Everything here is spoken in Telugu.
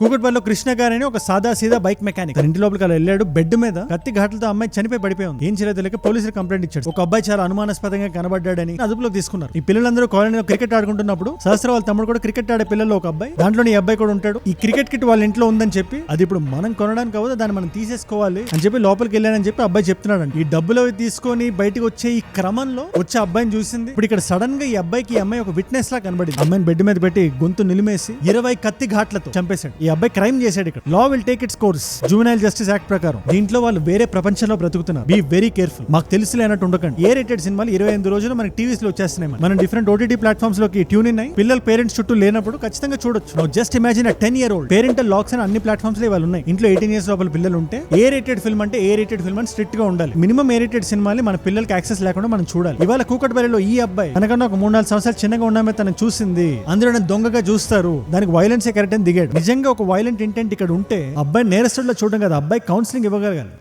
కూకట్పల్లిలో కృష్ణ గారని ఒక సాదా సీదా బైక్ మెకానిక్ ఇంటి లోపలికి అలా వెళ్ళాడు. బెడ్ మీద కత్తి ఘాట్లతో అమ్మాయి చనిపోయి పడిపోయి ఉంది. ఏం చేయలేదు తెలియక పోలీసులు కంప్లైంట్ ఇచ్చాడు. ఒక అబ్బాయి చాలా అనుమానాస్పదంగా కనబడ్డాడని అదుపులోకి తీసుకున్నారు. ఈ పిల్లలందరూ కాలనీలో క్రికెట్ ఆడుకుంటున్నప్పుడు సహస్ర వాళ్ళ తమ్ముడు కూడా క్రికెట్ ఆడే పిల్లల్లో ఒక అబ్బాయి, దాంట్లోని ఈ అబ్బాయి కూడా ఉంటాడు. ఈ క్రికెట్ కిట్ వాళ్ళ ఇంట్లో ఉందని చెప్పి అది ఇప్పుడు మనం కొనడానికి అవ్వదు, దాన్ని మనం తీసేసుకోవాలి అని చెప్పి లోపలికి వెళ్ళానని చెప్పి అబ్బాయి చెప్తున్నాడు. ఈ డబ్బులు అవి తీసుకొని బయటకు వచ్చే ఈ క్రమంలో వచ్చే అబ్బాయిని చూసింది. ఇప్పుడు ఇక్కడ సడన్ గా ఈ అబ్బాయికి ఈ అమ్మాయి ఒక విట్నెస్ లా కనబడింది. అమ్మాయిని బెడ్ మీద పెట్టి గొంతు నిలిమేసి 20 కత్తి ఘాట్లతో చంపేశాడు. ఈ అబ్బాయి క్రైమ్ చేశాడు. Law will take its course. Juvenile justice act ప్రకారం దీంట్లో వాళ్ళు వేరే ప్రపంచంలో బ్రతుకుతున్నారు. Be very careful. మాకు తెలిసిలేనట్టు ఉండకండి. ఏ రేటెడ్ సినిమాలు 25 రోజులు మనకి టీవీస్ లో వచ్చేస్తున్నాయి. మనం డిఫరెంట్ ఓటీటీ ప్లాట్ఫామ్స్ లోకి ట్యూన్ ఇన్ అయ్యి పిల్లల పేరెంట్స్ చుట్టూ లేనప్పుడు ఖచ్చితంగా చూడొచ్చు. Now just imagine 10-year-old parental lakhs అని అన్ని ప్లాట్ఫామ్స్ లో ఇవాళ ఉన్నాయి. ఇంట్లో 18 years లోపల పిల్లలు ఉంటే ఏ రేటెడ్ ఫిల్మ్ అంటే ఏ రేటెడ్ ఫిల్మ్ అని స్ట్రిక్ట్ గా ఉండాలి. మినిమం ఏ రేటెడ్ సినిమాని మన పిల్లలకి యాక్సెస్ లేకుండా మనం చూడాలి. ఇవాళ కూకట్పల్లిలో ఈ అబ్బాయి తనకన్నా ఒక 3-4 సంవత్సరాలు చిన్నగా ఉన్నామే తనకు చూసింది. అందులో దొంగగా చూస్తారు, దానికి వైలెన్స్ కరెక్ట్ అని దిగాడు. నిజంగా ఒక వైలెంట్ ఇంటెంట్ ఇక్కడ ఉంటే అబ్బాయి నేరస్తుడిలో చూడడం కదా, అబ్బాయి కౌన్సిలింగ్ ఇవ్వగలగాలి.